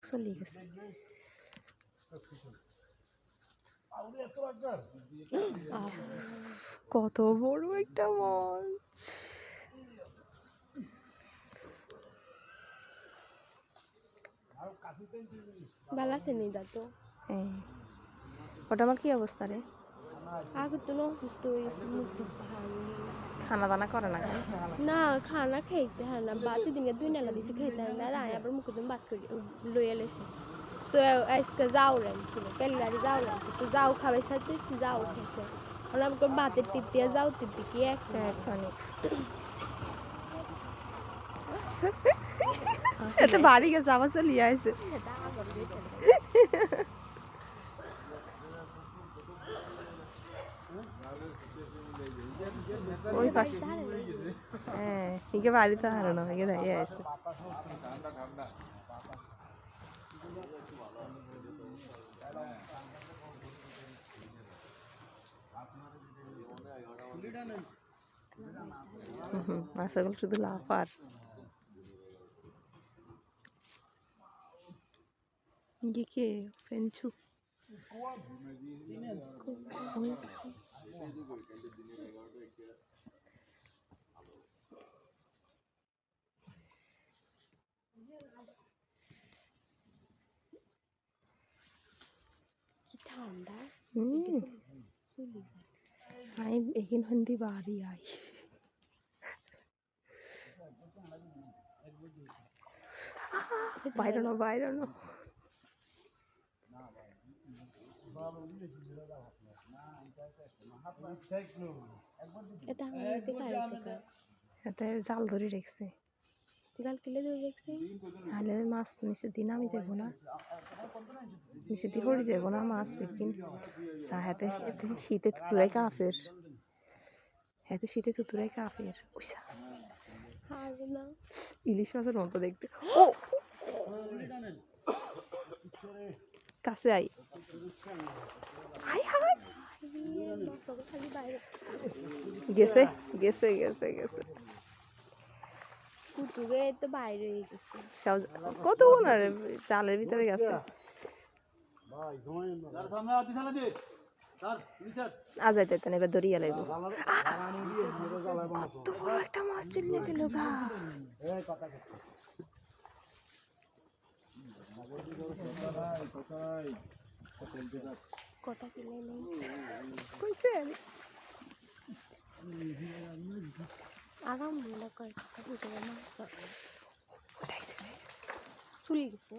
চলে গেছে। কত বড় একটা মাছ! ভালো আছে নি দাদু? হ্যাঁ, ওটা আমার কি অবস্থা রে? আগে তো অসুস্থ হয়েছে, মুখে ভাঙি। খানা দানা করে না কেন? না খানা খাইতে হয় না, বাতি দিনে 2 নালা দিছে খাইতে হয় না, আর আবার মুখে তুমি বাদ করে লইয়া লেছে। তো আজকে যাও রাঁধছিল, তেলগাড়ি যাও রাঁধছে, তো যাও খাবে সাথে যাও খেয়েছে। আর আমি করে বাতের টিপ দিয়ে যাও টিপ দিয়ে কি এখনই এটা বাড়ি গেছে, আবার চলে আসছে। ওই পাশে হ্যাঁ, একে বাড়িতে হারানো একে দাঁড়িয়ে আছে। মাছগুলো শুধু লাফার। কে ফেঞ্চু ঠান্ডা। আমি এখান হন্দি বাড়ি আই বাইরে না বাইরে না। এতে জাল ধরে রেখেছে। জাল কিলে ধরে রেখেছে, নাহলে মাছ নিচে দিয়ে নামি যাবো না, নিচে দিয়ে পড়ে যাবো না মাছ বিকিন। হাতে শীতে তুতুরাই কাফের, হাতে শীতে তুতুরাই কাফের। ইলিশ মাছের মতো দেখতে। ও কাছে আই আই হাই গেছে গেছে গেছে গেছে কুতুরে তো বাইরে হয়ে গেছে। কত আর চালের ভিতরে গেছে। আজ যাইতে এবার দরিয়া লাগবো। কত বড় একটা মাছ চিল্লে গেল গা। কথা কিলে নেই কইছে আরাম মনে করে কথা বলতে না চলে গেছে।